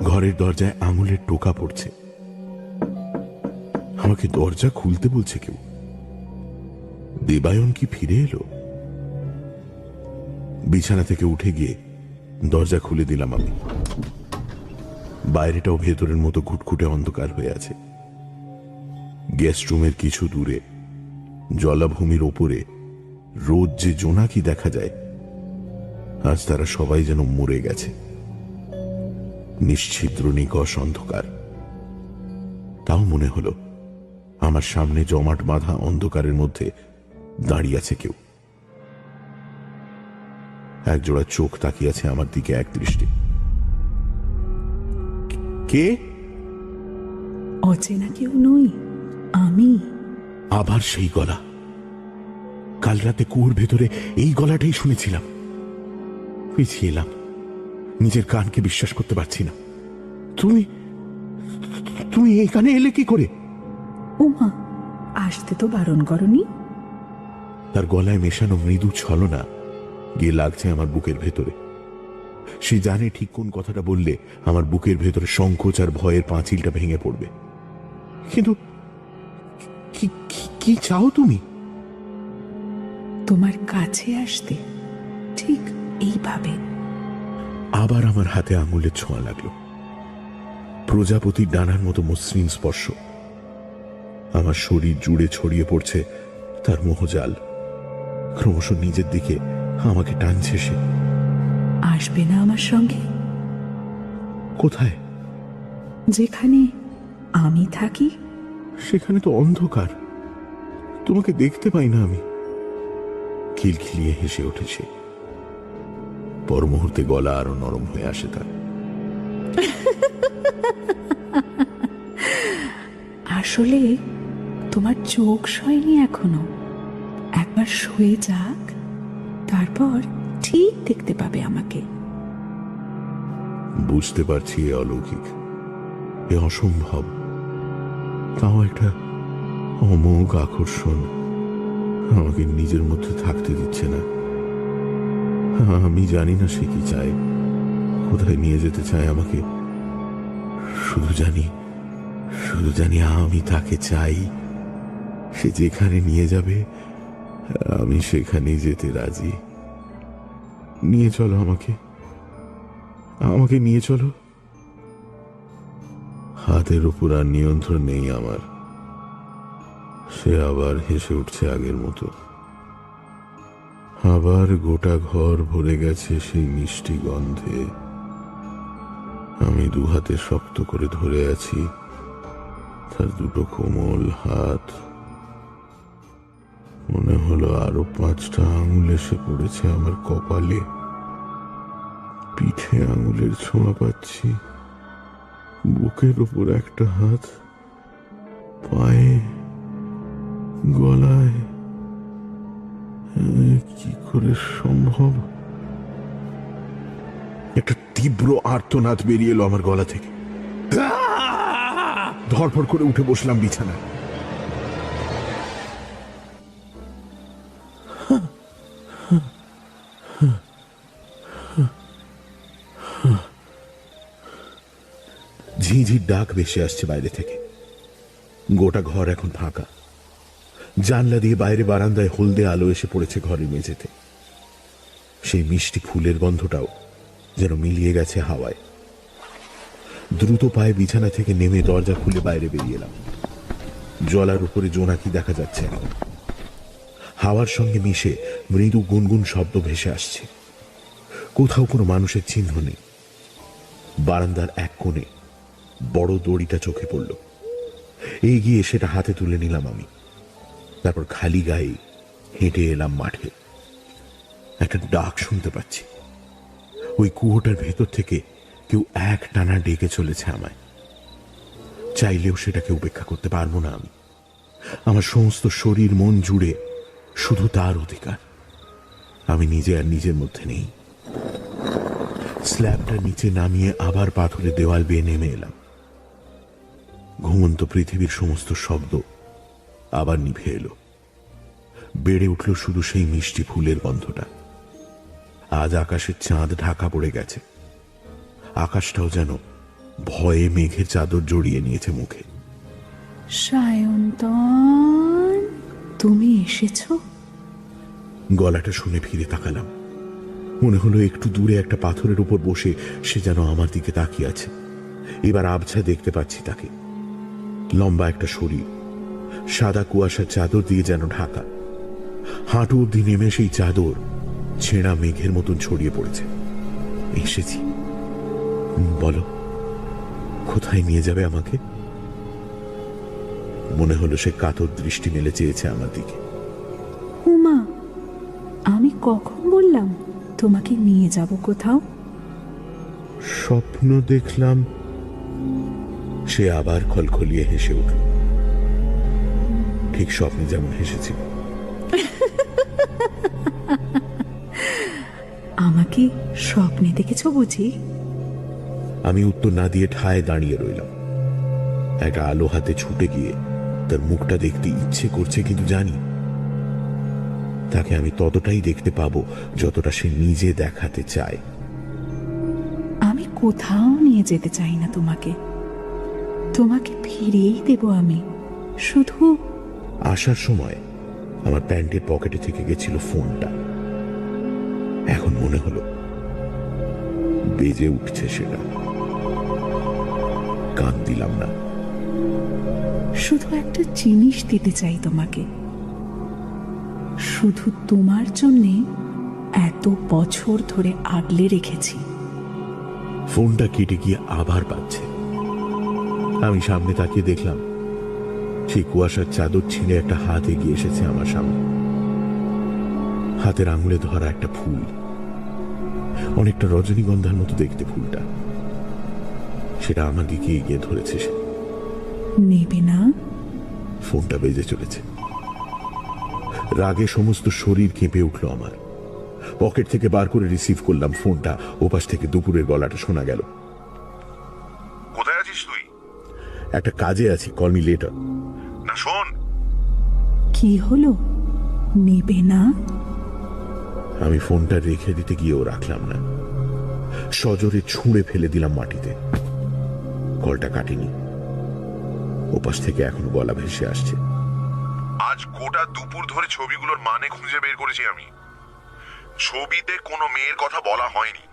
ঘরের দরজায় আঙুলের টোকা পড়ছে। আমাকে দরজা খুলতে বলছে কেউ। দেবায়ন কি ফিরে এলো? বিছানা থেকে উঠে গিয়ে দরজা খুলে দিলাম আমি। বাইরেটাও ভেতরের মতো ঘুটঘুটে অন্ধকার হয়ে আছে। গেস্ট রুমের কিছু দূরে জলাভূমির ওপরে রোজ যে জোনাকি দেখা যায়, আজ তারা সবাই যেন মরে গেছে। নিশ্ছিদ্র নিকষ অন্ধকার। তাও মনে হলো আমার সামনে জমাট বাঁধা অন্ধকারের মধ্যে দাঁড়িয়ে আছে কেউ। একজোড়া চোখ তাকিয়ে আছে আমার দিকে এক দৃষ্টি। কে? অচেনা কেউ নই, আমি। আবার সেই গলা। কাল রাতে কুয়োর ভেতরে এই গলাটাই শুনেছিলাম। পিছিয়ে এলাম, নিজের কানকে বিশ্বাস করতে পারছি না। তুমি তুমি এখানে এলে কি করে? ওমা, আসতে তো বারণ করনি। তার গলায় মেশানো মৃদু ছলনা গিয়ে লাগছে আমার বুকের ভেতরে। সে জানে ঠিক কোন কথাটা বললে আমার বুকের ভেতরে সংকোচ আর ভয়ের পাঁচিলটা ভেঙে পড়বে। কিন্তু কি চাও তুমি? তোমার কাছে আসতে ঠিক এইভাবে। আবার আমার হাতে আঙুলের ছোঁয়া লাগলো, প্রজাপতির ডানার মতো মসৃণ স্পর্শ। আমার শরীর জুড়ে ছড়িয়ে পড়ছে তার মোহজাল, ক্রমশ নিজের দিকে আমাকে টানছে সে। আসবে না আমার সঙ্গে? কোথায়? যেখানে আমি থাকি। সেখানে তো অন্ধকার, তোমাকে দেখতে পাই না আমি। খিলখিলিয়ে হেসে উঠেছে। পর মুহূর্তে গলা আরো নরম হয়ে আসে তার। আসলে তোমার চোখ সয়নি এখনো, একবার শুয়ে যাক, তারপর ঠিক দেখতে পাবে আমাকে। বুঝতে পারছি এ অলৌকিক, এ অসম্ভব, তাও একটা অমোঘ আকর্ষণ আমাকে নিজের মধ্যে থাকতে দিচ্ছে না। আমি জানি না সে কি চায়, কোথায় নিয়ে যেতে চায় আমাকে। শুধু জানি আমি তাকে চাই। সে যেখানে নিয়ে যাবে আমি সেখানেই যেতে রাজি। নিয়ে চলো আমাকে নিয়ে চলো। হাতের উপর আর নিয়ন্ত্রণ নেই আমার। সে আবার হেসে উঠছে আগের মতো। আবার গোটা ঘর ভরে গেছে সেই মিষ্টি গন্ধে। আমি দু হাতে শক্ত করে ধরে আছি তার দুটো কোমল হাত। মনে হলো আরো 5টা আঙুল এসে পড়েছে আমার কপালে। পিঠে আঙুলের ছোঁয়া পাচ্ছি, বুকের উপর একটা হাত, পায়ে, গলায়। কি করে সম্ভব? একটা তীব্র আর্তনাদ বেরিয়ে এলো আমার গলা থেকে। ধরফর করে উঠে বসলাম বিছানায়। ঝিঝির ডাক ভেসে আসছে বাইরে থেকে। গোটা ঘর এখন ফাঁকা। জানলা দিয়ে বাইরে বারান্দায় হলদে আলো এসে পড়েছে ঘরের মেঝেতে। সেই মিষ্টি ফুলের গন্ধটাও যেন মিলিয়ে গেছে হাওয়ায়। দ্রুত পায়ে বিছানা থেকে নেমে দরজা খুলে বাইরে বেরিয়ে এলাম। জলার উপরে জোনাকি দেখা যাচ্ছে এখন। হাওয়ার সঙ্গে মিশে মৃদু গুনগুন শব্দ ভেসে আসছে। কোথাও কোনো মানুষের চিহ্ন নেই। বারান্দার এক কোণে বড় দড়িটা চোখে পড়ল। এগিয়ে সেটা হাতে তুলে নিলাম আমি। তারপর খালি গায়ে হেঁটে এলাম মাঠে। একটা ডাক শুনতে পাচ্ছি। ওই কুয়োটার ভেতর থেকে কেউ এক টানা ডেকে চলেছে আমায়। চাইলেও সেটাকে উপেক্ষা করতে পারবো না আমি। আমার সমস্ত শরীর মন জুড়ে শুধু তার অধিকার। আমি নিজে আর নিজের মধ্যে নেই। স্ল্যাবটা নিচে নামিয়ে আবার পাথরের দেওয়াল বেয়ে নেমে এলাম। ঘুমন্ত পৃথিবীর সমস্ত শব্দ আবার নিভে এলো। বেড়ে উঠল শুধু সেই মিষ্টি ফুলের গন্ধটা। আজ আকাশের চাঁদ ঢাকা পড়ে গেছে। আকাশটাও যেন ভয়ে মেঘের চাদর জড়িয়ে নিয়েছে মুখে। সায়ন্তন, তুমি এসেছো? গলাটা শুনে ফিরে তাকালাম। মনে হলো একটু দূরে একটা পাথরের উপর বসে সে যেন আমার দিকে তাকিয়ে আছে। এবার আবছা দেখতে পাচ্ছি তাকে। লম্বা একটা শরীর, সাদা কুয়াশার চাদর দিয়ে যেন ঢাকা। হাঁটু অব্দি নেমে সেই চাদর ছেঁড়া মেঘের মতন ছড়িয়ে পড়েছে। এসেছি, বলো কোথায় নিয়ে যাবে আমাকে? মনে হলো সে কাতর দৃষ্টি মেলে চেয়েছে আমার দিকে। উমা, আমি কখন বললাম তোমাকে নিয়ে যাব কোথাও? স্বপ্ন দেখলাম। সে আবার খলখলিয়ে হেসে উঠল, ঠিক স্বপ্নে যেমন হেসেছিল। আমাকে স্বপ্নে দেখেছ বুঝি? আমি উত্তর না দিয়ে ঠায় দাঁড়িয়ে রইলাম। একটা আলো হাতে ছুটে গিয়ে তার মুখটা দেখতে ইচ্ছে করছে, কিন্তু জানি তাকে আমি ততটাই দেখতে পাবো যতটা সে নিজে দেখাতে চায়। আমি কোথাও নিয়ে যেতে চাই না তোমাকে। তোমাকে ফিরিয়েই দেব আমি। শুধু আসার সময় আমার প্যান্টের পকেটে থেকে গেছিল ফোনটা। এখন মনে হলো বেজে উঠছে সেটা। কান দিলাম না। শুধু একটা জিনিস দিতে চাই তোমাকে, শুধু তোমার জন্যে এত বছর ধরে আগলে রেখেছি। ফোনটা কেটে গিয়ে আবার বাজছে। আমি সামনে তাকিয়ে দেখলাম সেই কুয়াশার চাদর ছিঁড়ে একটা হাত এগিয়ে এসেছে আমার সামনে। হাতের আঙুলে ধরা একটা ফুল, অনেকটা রজনীগন্ধার মতো দেখতে ফুলটা। সেটা আমার দিকে এগিয়ে ধরেছে সে। নেবে না? ফোনটা বেজে চলেছে। রাগে সমস্ত শরীর কেঁপে উঠল আমার। পকেট থেকে বার করে রিসিভ করলাম ফোনটা। ওপাশ থেকে দুপুরের গলাটা শোনা গেল। কোথায় আছিস তুই? একটা কাজে আছি, কল মি লেটার। না শোন, কি হলো? নেবে না? আমি ফোনটা রেখে দিতে গিয়েও রাখলাম না, সজোরে ছুঁড়ে ফেলে দিলাম মাটিতে। কলটা কাটিনি। ওপাশ থেকে এখনো গলা ভেসে আসছে। আজ গোটা দুপুর ধরে ছবিগুলোর মানে খুঁজে বের করেছি আমি। ছবিতে কোনো মেয়ের কথা বলা হয়নি।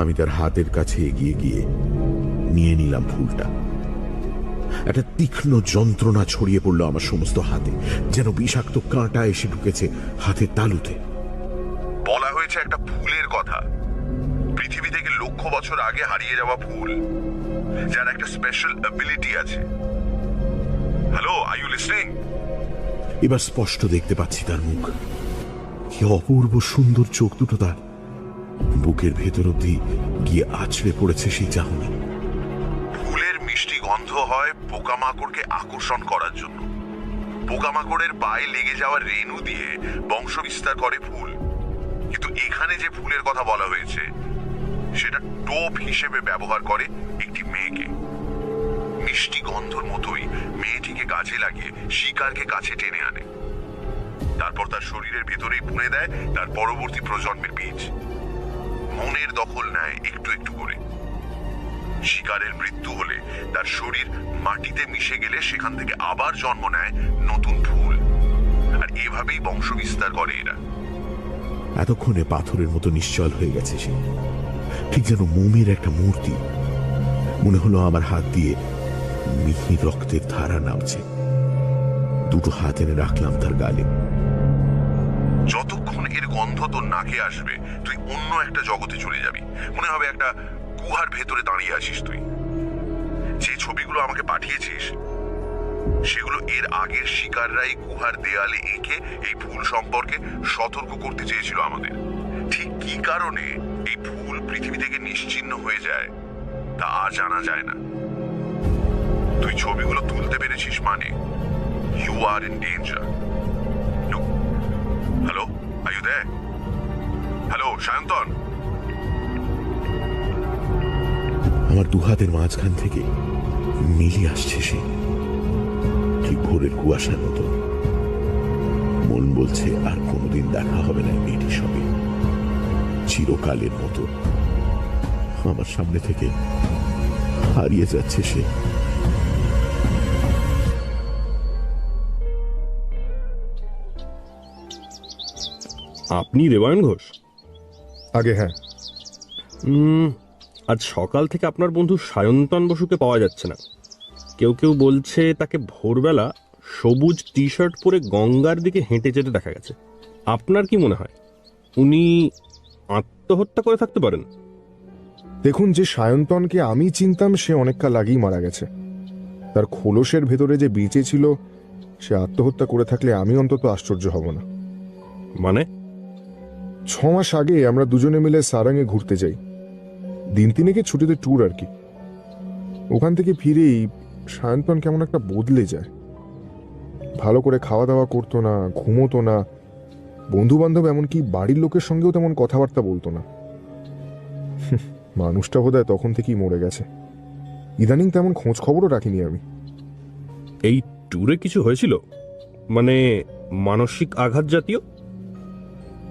আমি তার হাতের কাছে এগিয়ে গিয়ে নিয়ে নিলাম ফুলটা। একটা তীক্ষ্ণ যন্ত্রণা ছড়িয়ে পড়লো আমার সমস্ত হাতে, যেন বিষাক্ত কাঁটা এসে ঢুকেছে হাতের তালুতে। বলা হয়েছে একটা ফুলের কথা, পৃথিবী থেকে লক্ষ বছর আগে হারিয়ে যাওয়া ফুল, যার একটা স্পেশাল অ্যাবিলিটি আছে। Hello, are you listening? এবার স্পষ্ট দেখতে পাচ্ছি তার মুখ। কি অপূর্ব সুন্দর চোখ দুটো তার। বুকের ভেতর অব্দি গিয়ে আছড়ে পড়েছে সেই চাহনি। ফুলের মিষ্টি গন্ধ হয় পোকামাকড়কে আকর্ষণ করার জন্য। পোকামাকড়ের পায়ে লেগে যাওয়া রেণু দিয়ে বংশবিস্তার করে ফুল। কিন্তু এখানে যে ফুলের কথা বলা হয়েছে সেটা টোপ হিসেবে ব্যবহার করে একটি মেয়েকে। মিষ্টি গন্ধর মতোই মেয়েটিকে কাজে লাগিয়ে শিকারকে কাছে টেনে আনে। তারপর তার শরীরের ভেতরেই বুনে দেয় তার পরবর্তী প্রজন্মের বীজ। মনের দখল নেয় একটু একটু করে। শিকারের মৃত্যু হলে তার শরীর মাটিতে মিশে গেলে সেখান থেকে আবার জন্ম নেয় নতুন ফুল। আর এভাবেই বংশবিস্তার করে এরা। এতক্ষণে পাথরের মতো নিশ্চল হয়ে গেছে সে, ঠিক যেন মোমের একটা মূর্তি। মনে হলো আমার হাত দিয়ে মিহি রক্তের ধারা নামছে। দুটো হাত এনে রাখলাম তার গালে। যতক্ষণ এর গন্ধ তোর নাকে আসবে তুই অন্য একটা জগতে চলে যাবি। মনে হবে একটা গুহার ভেতরে দাঁড়িয়ে আছিস তুই। যে ছবিগুলো আমাকে পাঠিয়েছিস সেগুলো এর আগের শিকাররাই গুহার দেয়ালে এঁকে এই ফুল সম্পর্কে সতর্ক করতে চেয়েছিল আমাদের। ঠিক কি কারণে এই ফুল পৃথিবী থেকে নিশ্চিহ্ন হয়ে যায় তা আর জানা যায় না। তুই ছবিগুলো তুলতে পেরেছিস মানে you are in danger. Hello, are you there? Hello Sayantan. আমার দুহাতের মাঝখান থেকে মিলিয়ে আসছে সে, ঠিক ভোরের কুয়াশার মতো। মন বলছে আর কোনোদিন দেখা হবে না মেয়েটির সঙ্গে, চিরকালের মতো। আমার সামনে থেকে হারিয়ে যাচ্ছে সে। আপনি দেবায়ন ঘোষ? আগে হ্যাঁ। আজ সকাল থেকে আপনার বন্ধু সায়ন্তন বসুকে পাওয়া যাচ্ছে না। কেউ কেউ বলছে তাকে ভোরবেলা সবুজ টি শার্ট পরে গঙ্গার দিকে হেঁটে যেতে দেখা গেছে। আপনার কি মনে হয় উনি আত্মহত্যা করে থাকতে পারেন? দেখুন, যে সায়ন্তনকে আমি চিনতাম সে অনেককাল আগেই মারা গেছে। তার খোলসের ভেতরে যে বেঁচে ছিল সে আত্মহত্যা করে থাকলে আমি অন্তত আশ্চর্য হব না। মানে 6 মাস আগে আমরা দুজনে মিলে সারাঙে ঘুরতে যাই, দিন তিনেকে ছুটিতে ট্যুর আর কি। ওখান থেকে ফিরেই সায়ন্তন কেমন একটা বদলে যায়। ভালো করে খাওয়া দাওয়া করতো না, ঘুমোতো না, বন্ধু বান্ধব এমনকি বাড়ির লোকের সঙ্গেও তেমন কথাবার্তা বলতো না। মানুষটা বোধহয় তখন থেকেই মরে গেছে। ইদানিং তেমন খোঁজ খবরও রাখিনি আমি। এই ট্যুরে কিছু হয়েছিল? মানে মানসিক আঘাত জাতীয়?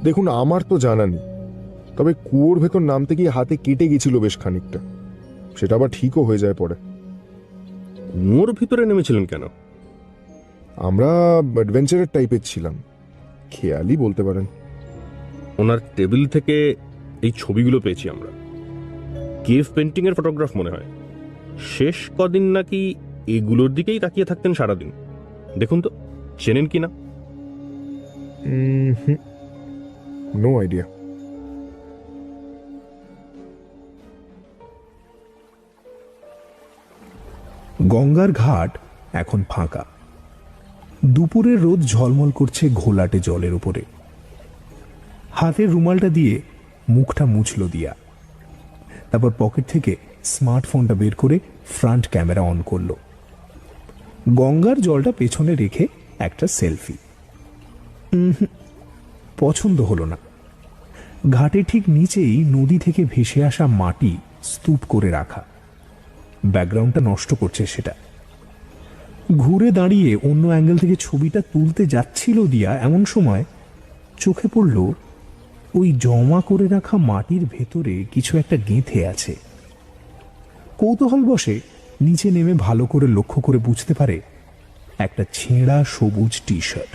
দেখুন, আমার তো জানা নেই, তবে কুয়োর ভেতর নামতে গিয়ে হাতে কেটে গেছিল বেশ খানিকটা। সেটা আবার ঠিকও হয়ে যায় পরে। কুয়োর ভিতরে নেমেছিলেন কেন? আমরা অ্যাডভেঞ্চারের টাইপের ছিলাম, খেয়ালই বলতে পারেন। ওনার টেবিল থেকে এই ছবিগুলো পেয়েছি আমরা। কেভ পেন্টিং এর ফটোগ্রাফ মনে হয়। শেষ কদিন নাকি এগুলোর দিকেই তাকিয়ে থাকতেন সারাদিন। দেখুন তো চেনেন কিনা। No idea. গঙ্গার ঘাট এখন ফাঁকা। দুপুরের রোদ ঝলমল করছে ঘোলাটে জলের উপরে। হাতের রুমালটা দিয়ে মুখটা মুছল দিয়া, তারপর পকেট থেকে স্মার্টফোনটা বের করে ফ্রন্ট ক্যামেরা অন করল। গঙ্গার জলটা পেছনে রেখে একটা সেলফি। পছন্দ হলো না। ঘাটে ঠিক নিচেই নদী থেকে ভেসে আসা মাটি স্তূপ করে রাখা, ব্যাকগ্রাউন্ডটা নষ্ট করছে সেটা। ঘুরে দাঁড়িয়ে অন্য অ্যাঙ্গেল থেকে ছবিটা তুলতে যাচ্ছিল দিয়া, এমন সময় চোখে পড়ল ওই জমা করে রাখা মাটির ভেতরে কিছু একটা গেঁথে আছে। কৌতূহল বসে নিচে নেমে ভালো করে লক্ষ্য করে বুঝতে পারে একটা ছেঁড়া সবুজ টি শার্ট।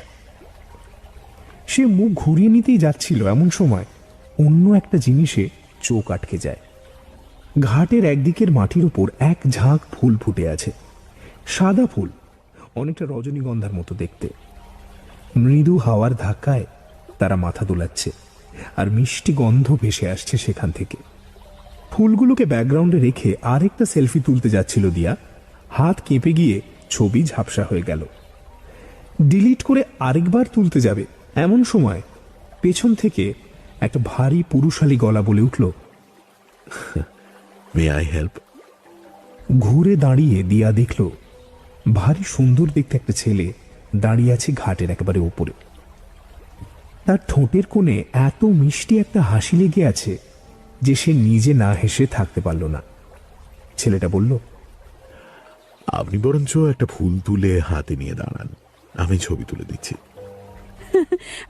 সে মুখ ঘুরিয়ে নিতেই যাচ্ছিল, এমন সময় অন্য একটা জিনিসে চোখ আটকে যায়। ঘাটের একদিকের মাটির উপর এক ঝাঁক ফুল ফুটে আছে। সাদা ফুল, অনেকটা রজনীগন্ধার মতো দেখতে। মৃদু হাওয়ার ধাক্কায় তারা মাথা দোলাচ্ছে, আর মিষ্টি গন্ধ ভেসে আসছে সেখান থেকে। ফুলগুলোকে ব্যাকগ্রাউন্ডে রেখে আরেকটা সেলফি তুলতে যাচ্ছিল দিয়া, হাত কেঁপে গিয়ে ছবি ঝাপসা হয়ে গেল। ডিলিট করে আরেকবার তুলতে যাবে, এমন সময় পেছন থেকে একটা ভারী পুরুষালী গলা বলে উঠল, মে আই হেল্প? ঘুরে দাঁড়িয়ে দিয়া দেখল ভারী সুন্দর দেখতে একটা ছেলে দাঁড়িয়ে আছে ঘাটের একেবারে ওপরে। তার ঠোঁটের কোণে এত মিষ্টি একটা হাসি লেগে আছে যে সে নিজে না হেসে থাকতে পারল না। ছেলেটা বলল, আপনি বরঞ্চ একটা ফুল তুলে হাতে নিয়ে দাঁড়ান, আমি ছবি তুলে দিচ্ছি।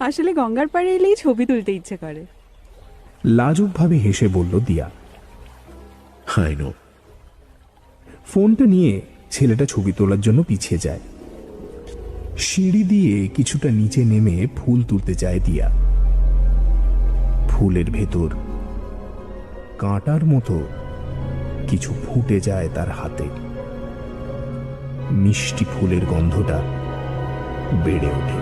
আসলে গঙ্গার পাড়ে এলেই ছবি তুলতে ইচ্ছে করে। লাজুকভাবে হেসে বলল দিয়া। Hi no. ফোনটা নিয়ে ছেলেটা ছবি তোলার জন্য পিছিয়ে যায়। সিঁড়ি দিয়ে কিছুটা নিচে নেমে ফুল তুলতে যায় দিয়া। ফুলের ভেতর কাঁটার মতো কিছু ফুটে যায় তার হাতে। মিষ্টি ফুলের গন্ধটা বেড়ে ওঠে।